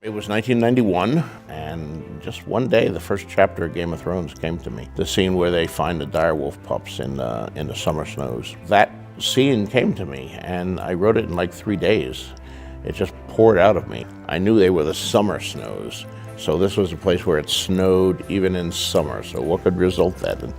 It was 1991, and just one day, the first chapter of Game of Thrones came to me. The scene where they find the direwolf pups in the summer snows. That scene came to me, and I wrote it in like 3 days. It just poured out of me. I knew they were the summer snows, so this was a place where it snowed even in summer. So what could result that? And,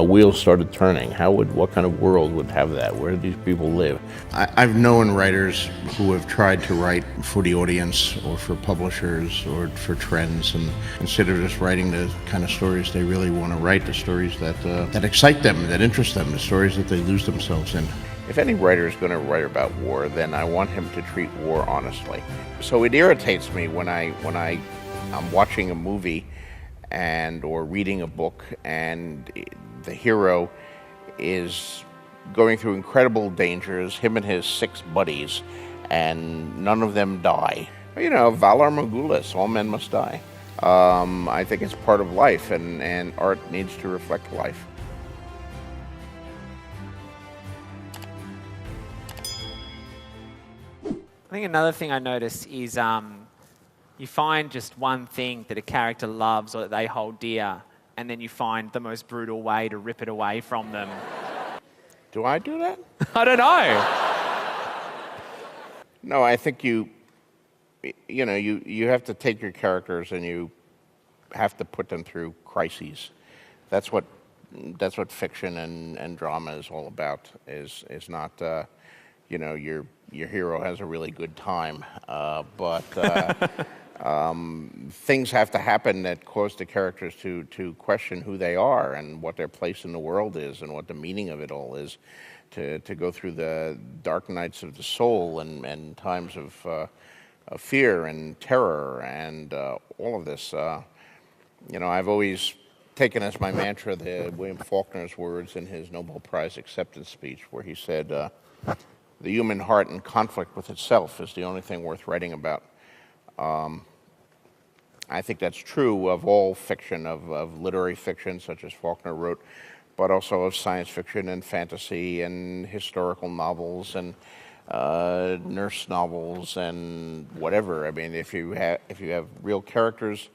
wheels started turning. What kind of world would have that? Where did these people live? I've known writers who have tried to write for the audience or for publishers or for trends, and instead of just writing the kind of stories they really want to write, the stories that excite them, that interest them, the stories that they lose themselves in. If any writer is going to write about war, then I want him to treat war honestly. So it irritates me when I'm watching a movie or reading a book, and the hero is going through incredible dangers, him and his 6 buddies, and none of them die. Valor Morgulis, all men must die. I think it's part of life, and art needs to reflect life. I think another thing I noticed is you find just one thing that a character loves or that they hold dear, and then you find the most brutal way to rip it away from them. Do I do that? I don't know. No, I think you have to take your characters and you have to put them through crises. That's what fiction and drama is all about. Is not your hero has a really good time, but things have to happen that cause the characters to question who they are and what their place in the world is and what the meaning of it all is, to go through the dark nights of the soul and times of fear and terror and all of this. I've always taken as my mantra William Faulkner's words in his Nobel Prize acceptance speech, where he said, the human heart in conflict with itself is the only thing worth writing about. I think that's true of all fiction, of literary fiction, such as Faulkner wrote, but also of science fiction and fantasy and historical novels and nurse novels and whatever. I mean, if you have real characters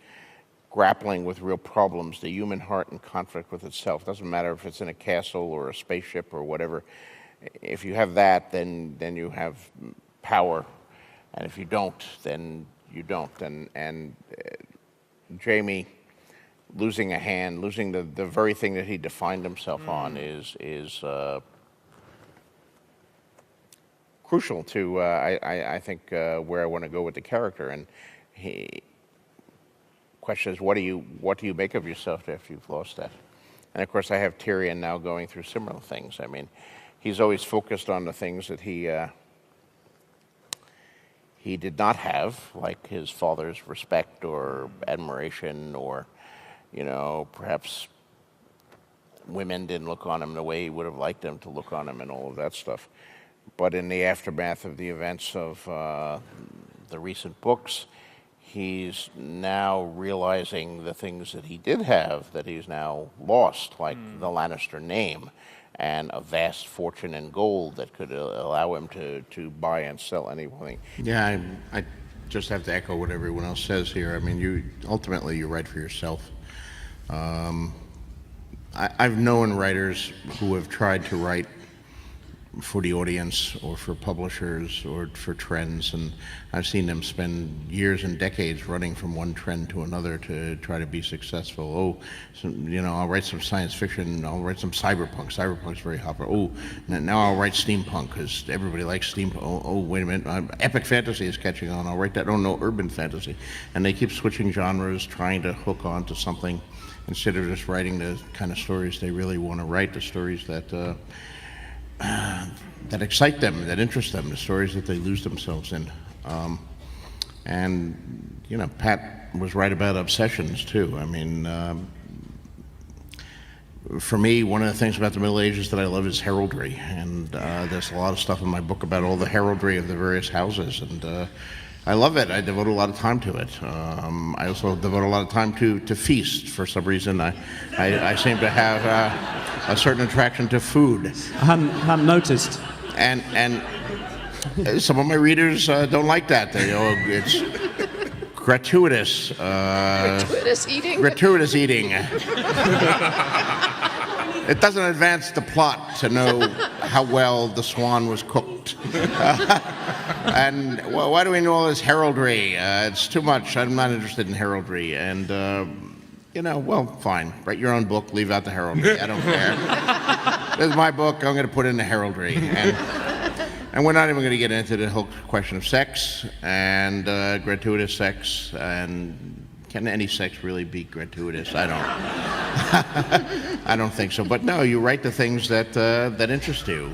grappling with real problems, the human heart in conflict with itself, doesn't matter if it's in a castle or a spaceship or whatever. If you have that, then you have power, and if you don't, then you don't. And Jamie losing a hand, losing the very thing that he defined himself on, is crucial to I think where I want to go with the character. And he questions, what do you make of yourself after you've lost that? And of course, I have Tyrion now going through similar things. I mean, he's always focused on the things that he did not have, like his father's respect or admiration, or perhaps women didn't look on him the way he would have liked them to look on him and all of that stuff. But in the aftermath of the events of the recent books, he's now realizing the things that he did have that he's now lost, like the Lannister name and a vast fortune in gold that could allow him to buy and sell anything. Yeah, I just have to echo what everyone else says here. I mean, ultimately you write for yourself. I've known writers who have tried to write for the audience or for publishers or for trends, and I've seen them spend years and decades running from one trend to another to try to be successful. I'll write some science fiction, I'll write some cyberpunk. Cyberpunk's very hot. Now I'll write steampunk because everybody likes steampunk. Oh, wait a minute, epic fantasy is catching on. I'll write that. Oh no, urban fantasy. And they keep switching genres, trying to hook on to something instead of just writing the kind of stories they really want to write, the stories that excite them, that interest them, the stories that they lose themselves in. Pat was right about obsessions too. I mean, for me, one of the things about the Middle Ages that I love is heraldry, and there's a lot of stuff in my book about all the heraldry of the various houses, and I love it. I devote a lot of time to it. I also devote a lot of time to feast. For some reason, I seem to have a certain attraction to food. I hadn't noticed. And some of my readers don't like that. It's Gratuitous. Gratuitous eating? Gratuitous eating. It doesn't advance the plot to know how well the swan was cooked. And well, why do we know all this heraldry? It's too much. I'm not interested in heraldry. And, well, fine. Write your own book, leave out the heraldry. I don't care. This is my book. I'm going to put in the heraldry. And we're not even going to get into the whole question of sex and gratuitous sex. And can any sex really be gratuitous? I don't think so. But no, you write the things that interest you.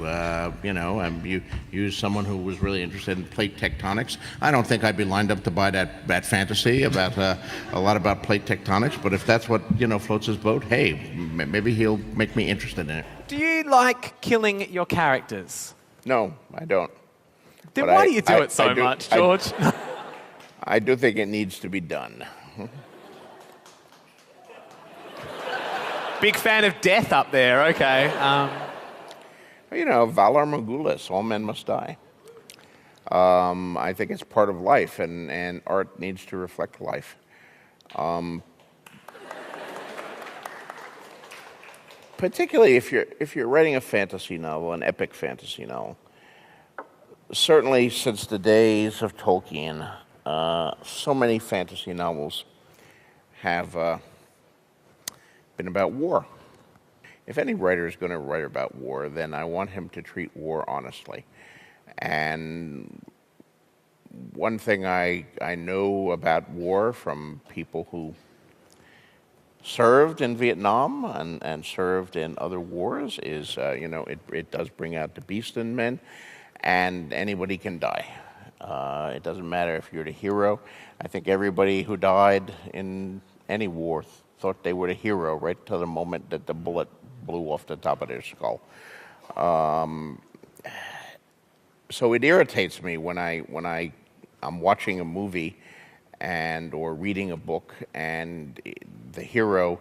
You use someone who was really interested in plate tectonics. I don't think I'd be lined up to buy that fantasy about a lot about plate tectonics. But if that's what floats his boat, hey, maybe he'll make me interested in it. Do you like killing your characters? No, I don't. Then But why do you do it so much, George? I do think it needs to be done. Big fan of death up there, okay. Valor Magulis, all men must die. I think it's part of life, and art needs to reflect life. Particularly if you're writing a fantasy novel, an epic fantasy novel. Certainly since the days of Tolkien, so many fantasy novels have been about war. If any writer is going to write about war, then I want him to treat war honestly. And one thing I know about war from people who served in Vietnam and served in other wars is, it does bring out the beast in men, and anybody can die. It doesn't matter if you're the hero. I think everybody who died in any war thought they were the hero right till the moment that the bullet blew off the top of their skull. So it irritates me when I'm watching a movie or reading a book and the hero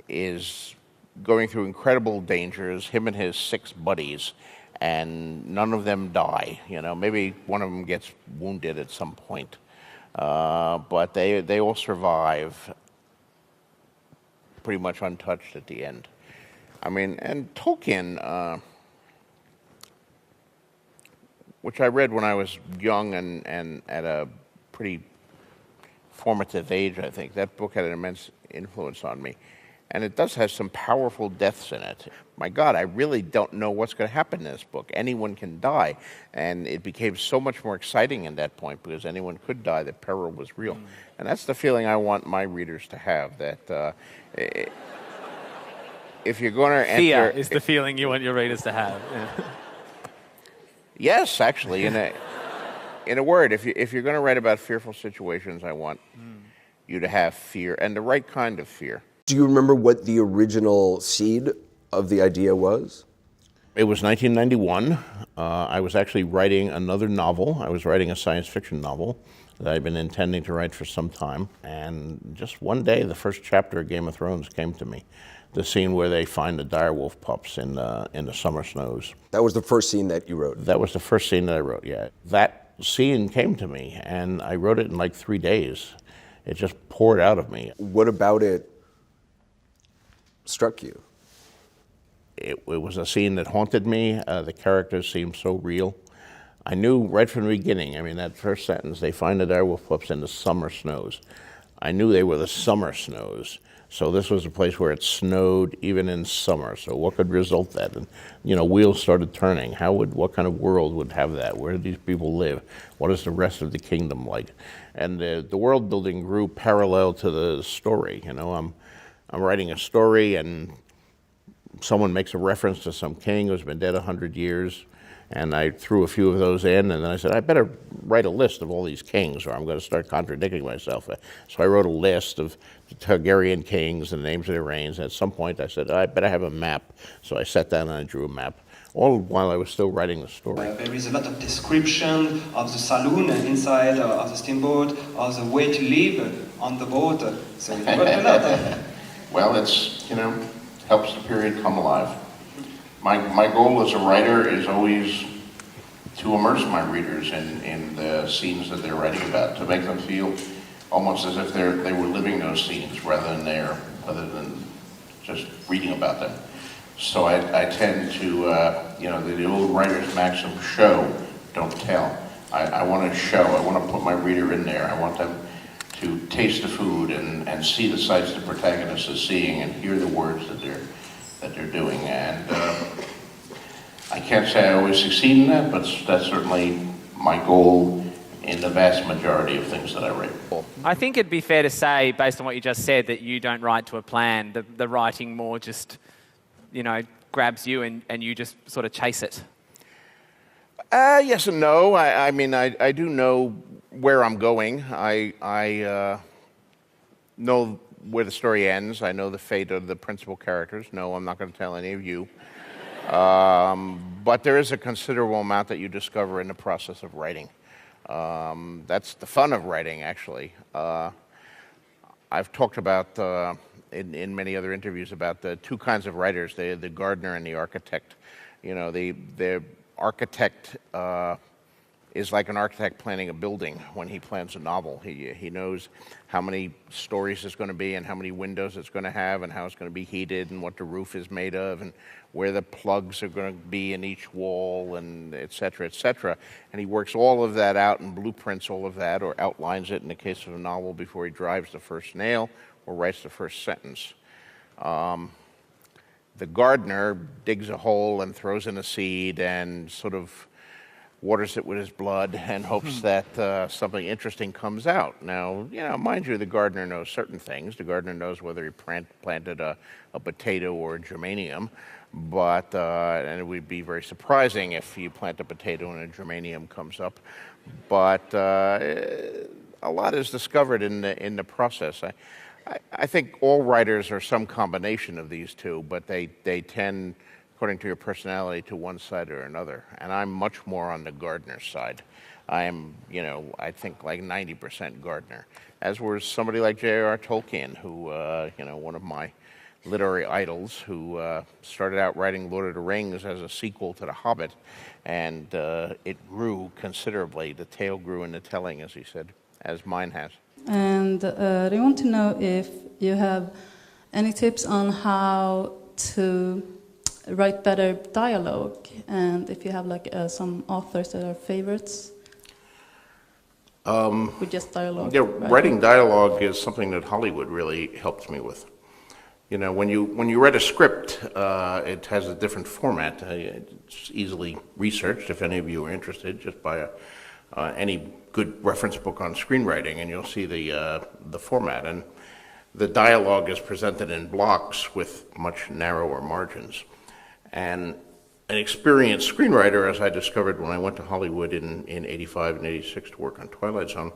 is going through incredible dangers, him and his 6 buddies, and none of them die. Maybe one of them gets wounded at some point, but they all survive pretty much untouched at the end. And Tolkien, which I read when I was young and at a pretty formative age, I think. That book had an immense influence on me. And it does have some powerful deaths in it. My God, I really don't know what's going to happen in this book. Anyone can die. And it became so much more exciting at that point because anyone could die, the peril was real. And that's the feeling I want my readers to have, that if you're going to enter... Fear is the feeling you want your readers to have. Yeah. Yes, actually, in a word, if you're going to write about fearful situations, I want you to have fear, and the right kind of fear. Do you remember what the original seed of the idea was? It was 1991. I was actually writing another novel. I was writing a science fiction novel that I'd been intending to write for some time. And just one day, the first chapter of Game of Thrones came to me. The scene where they find the direwolf pups in the summer snows. That was the first scene that you wrote? That was the first scene that I wrote, yeah. That scene came to me, and I wrote it in like 3 days. It just poured out of me. What about it struck you? It was a scene that haunted me. The characters seemed so real. I knew right from the beginning, that first sentence, they find the direwolf pups in the summer snows. I knew they were the summer snows. So this was a place where it snowed even in summer. So what could result that? And, wheels started turning. What kind of world would have that? Where do these people live? What is the rest of the kingdom like? And the world building grew parallel to the story. I'm writing a story and someone makes a reference to some king who's been dead 100 years. And I threw a few of those in, and then I said, I better write a list of all these kings, or I'm going to start contradicting myself. So I wrote a list of the Targaryen kings and the names of their reigns. And at some point, I said, I better have a map. So I sat down and I drew a map, all while I was still writing the story. There is a lot of description of the saloon inside of the steamboat, of the way to live on the boat. So you got a lot. Well, it's, helps the period come alive. My goal as a writer is always to immerse my readers in the scenes that they're writing about, to make them feel almost as if they were living those scenes rather than just reading about them. So I tend to, the old writer's maxim, show, don't tell. I want to show, I want to put my reader in there. I want them to taste the food and see the sights the protagonist is seeing and hear the words that they're doing. And I can't say I always succeed in that, but that's certainly my goal in the vast majority of things that I write. I think it'd be fair to say, based on what you just said, that you don't write to a plan. The writing more just, grabs you and you just sort of chase it. Yes and no. I mean, I do know where I'm going. I know where the story ends. I know the fate of the principal characters. No, I'm not going to tell any of you. But there is a considerable amount that you discover in the process of writing. That's the fun of writing, actually. I've talked about in many other interviews about the two kinds of writers, the gardener and the architect. The architect is like an architect planning a building when he plans a novel. He knows how many stories it's going to be and how many windows it's going to have and how it's going to be heated and what the roof is made of and where the plugs are going to be in each wall and et cetera, et cetera. And he works all of that out and blueprints all of that or outlines it in the case of a novel before he drives the first nail or writes the first sentence. The gardener digs a hole and throws in a seed and sort of waters it with his blood and hopes that something interesting comes out. Now, mind you, the gardener knows certain things. The gardener knows whether he planted a potato or a geranium, but and it would be very surprising if you plant a potato and a geranium comes up. But a lot is discovered in the process. I think all writers are some combination of these two, but they tend, according to your personality, to one side or another. And I'm much more on the gardener side. I am, I think like 90% gardener, as was somebody like J.R.R. Tolkien, who, one of my literary idols, who started out writing Lord of the Rings as a sequel to The Hobbit, and it grew considerably. The tale grew in the telling, as he said, as mine has. And they want to know if you have any tips on how to write better dialogue, and if you have some authors that are favorites with just dialogue. Yeah, writing dialogue is something that Hollywood really helped me with. When you read a script, it has a different format. It's easily researched. If any of you are interested, just buy any good reference book on screenwriting, and you'll see the format. And the dialogue is presented in blocks with much narrower margins. And an experienced screenwriter, as I discovered when I went to Hollywood in 85 and 86 to work on Twilight Zone,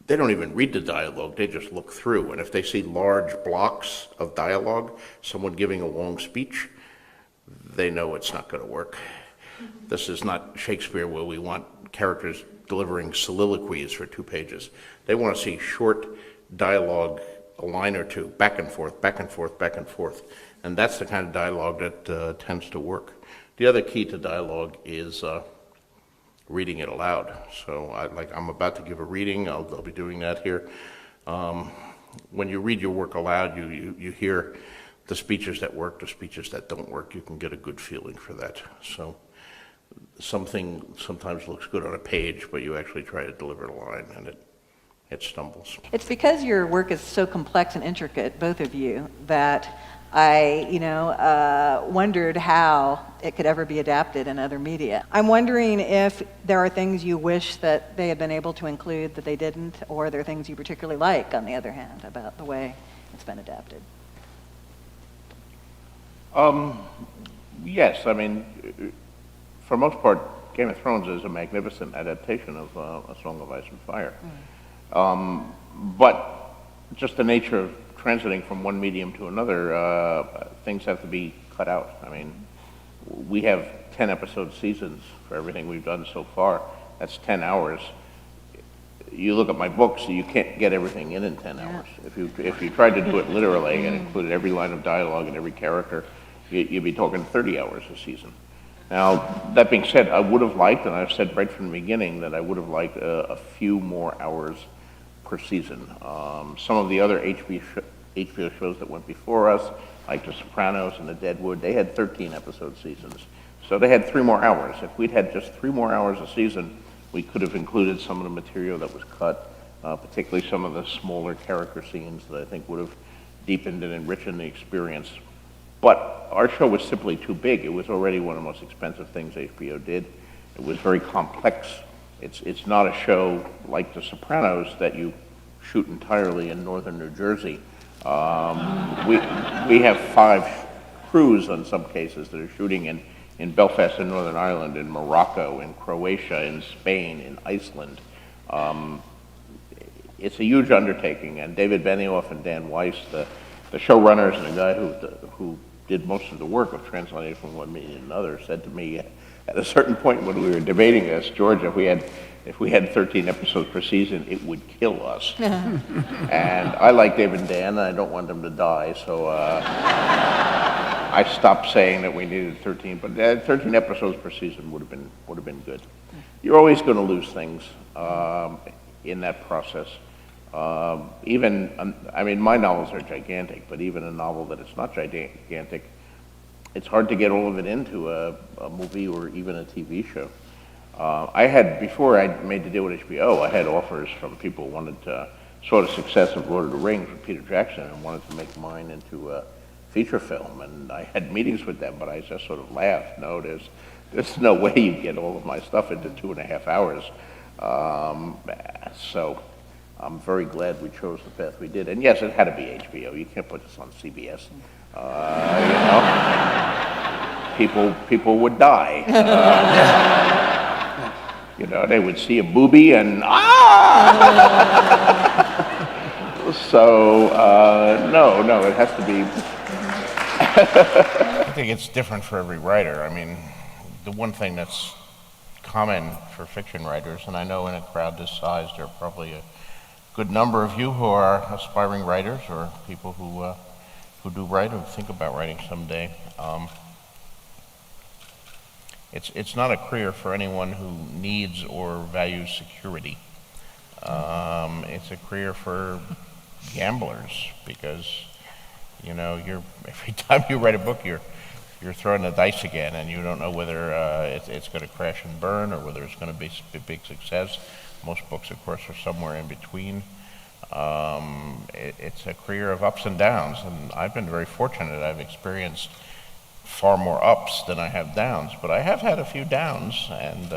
they don't even read the dialogue, they just look through. And if they see large blocks of dialogue, someone giving a long speech, they know it's not going to work. This is not Shakespeare where we want characters delivering soliloquies for 2 pages. They want to see short dialogue, a line or two, back and forth, back and forth, back and forth. And that's the kind of dialogue that tends to work. The other key to dialogue is reading it aloud. So I'm about to give a reading, I'll be doing that here. When you read your work aloud, you hear the speeches that work, the speeches that don't work. You can get a good feeling for that. So something sometimes looks good on a page, but you actually try to deliver a line and it stumbles. It's because your work is so complex and intricate, both of you, that I, wondered how it could ever be adapted in other media. I'm wondering if there are things you wish that they had been able to include that they didn't, or are there things you particularly like, on the other hand, about the way it's been adapted? Yes, I mean, for most part, Game of Thrones is a magnificent adaptation of A Song of Ice and Fire. But just the nature of transiting from one medium to another, things have to be cut out. I mean, we have 10 episode seasons for everything we've done so far. That's 10 hours. You look at my books, you can't get everything in 10 hours. If you tried to do it literally and included every line of dialogue and every character, you'd be talking 30 hours a season. Now, that being said, I would have liked, and I've said right from the beginning, that I would have liked a few more hours per season. Some of the other HBO shows that went before us, like The Sopranos and The Deadwood, they had 13-episode seasons. So they had 3 more hours. If we'd had just 3 more hours a season, we could have included some of the material that was cut, particularly some of the smaller character scenes that I think would have deepened and enriched the experience. But our show was simply too big. It was already one of the most expensive things HBO did. It was very complex. It's not a show like The Sopranos that you shoot entirely in northern New Jersey. We have 5 crews in some cases that are shooting in Belfast in Northern Ireland, in Morocco, in Croatia, in Spain, in Iceland. It's a huge undertaking, and David Benioff and Dan Weiss, the showrunners and the guy who did most of the work of translating from one medium to another, said to me at a certain point when we were debating this, George, if we had 13 episodes per season, it would kill us. And I like David and Dan, and I don't want them to die, so I stopped saying that we needed 13, but 13 episodes per season would have been good. You're always going to lose things in that process. My novels are gigantic, but even a novel that is not gigantic, it's hard to get all of it into a movie or even a TV show. Before I made the deal with HBO, I had offers from people who wanted to saw the success of Lord of the Rings with Peter Jackson and wanted to make mine into a feature film. And I had meetings with them, but I just sort of laughed. No, there's no way you get all of my stuff into 2.5 hours. So I'm very glad we chose the path we did. And yes, it had to be HBO. You can't put this on CBS. People would die. They would see a boobie and So no, it has to be. I think it's different for every writer. I mean, the one thing that's common for fiction writers, and I know in a crowd this size, there are probably a good number of you who are aspiring writers or people who do write or think about writing someday. It's not a career for anyone who needs or values security. It's a career for gamblers because, every time you write a book, you're throwing the dice again, and you don't know whether it's going to crash and burn or whether it's going to be a big success. Most books, of course, are somewhere in between. It's a career of ups and downs, and I've been very fortunate. I've experienced far more ups than I have downs, but I have had a few downs and,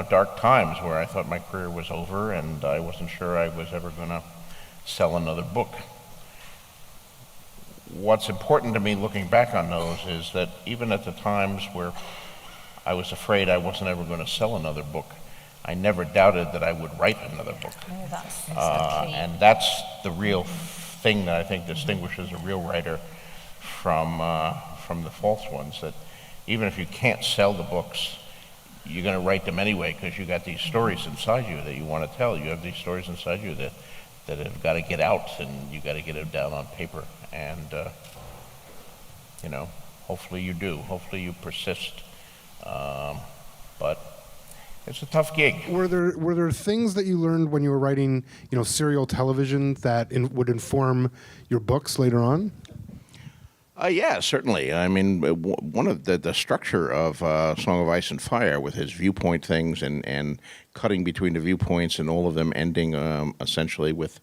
dark times where I thought my career was over and I wasn't sure I was ever going to sell another book. What's important to me looking back on those is that even at the times where I was afraid I wasn't ever going to sell another book, I never doubted that I would write another book. Oh, that's so key. And that's the real thing that I think distinguishes a real writer from the false ones, that even if you can't sell the books, you're going to write them anyway because you got these stories inside you that you want to tell. You have these stories inside you that have got to get out, and you got to get them down on paper. And hopefully you do. Hopefully you persist. But it's a tough gig. Were there things that you learned when you were writing, serial television that would inform your books later on? Yeah, certainly. I mean, one of the structure of Song of Ice and Fire, with his viewpoint things and cutting between the viewpoints and all of them ending essentially with,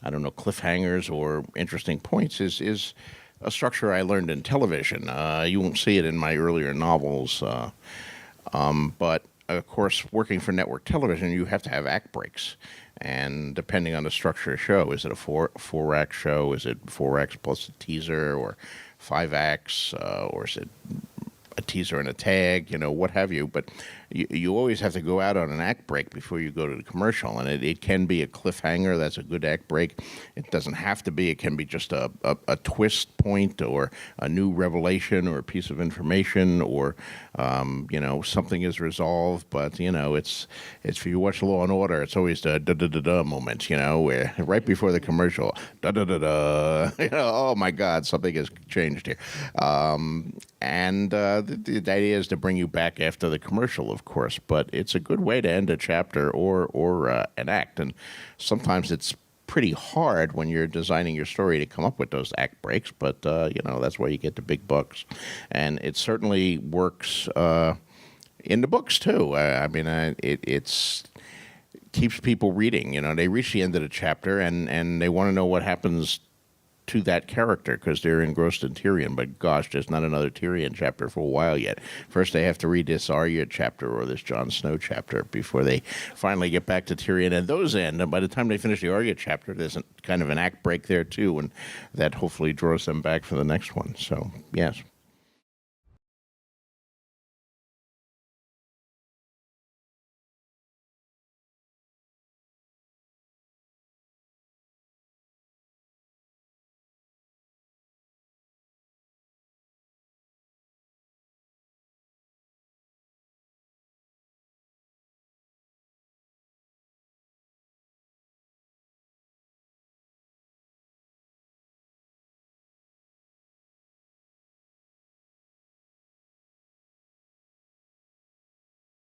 cliffhangers or interesting points, is a structure I learned in television. You won't see it in my earlier novels, but of course, working for network television, you have to have act breaks. And depending on the structure of the show, is it a four-act show? Is it 4 acts plus a teaser, or 5 acts, or is it a teaser and a tag, what have you? But you always have to go out on an act break before you go to the commercial, and it can be a cliffhanger. That's a good act break. It doesn't have to be. It can be just a twist point or a new revelation or a piece of information or, something is resolved. But, it's if you watch Law and Order, it's always the da-da-da-da moment, where right before the commercial, da-da-da-da, oh my God, something has changed here. And the idea is to bring you back after the commercial, of course, but it's a good way to end a chapter or an act. And sometimes it's pretty hard when you're designing your story to come up with those act breaks, but that's why you get the big bucks. And it certainly works in the books too. It's keeps people reading. They reach the end of the chapter and they want to know what happens to that character because they're engrossed in Tyrion. But gosh, there's not another Tyrion chapter for a while yet. First, they have to read this Arya chapter or this Jon Snow chapter before they finally get back to Tyrion. And those end. And by the time they finish the Arya chapter, there's kind of an act break there too, and that hopefully draws them back for the next one. So yes.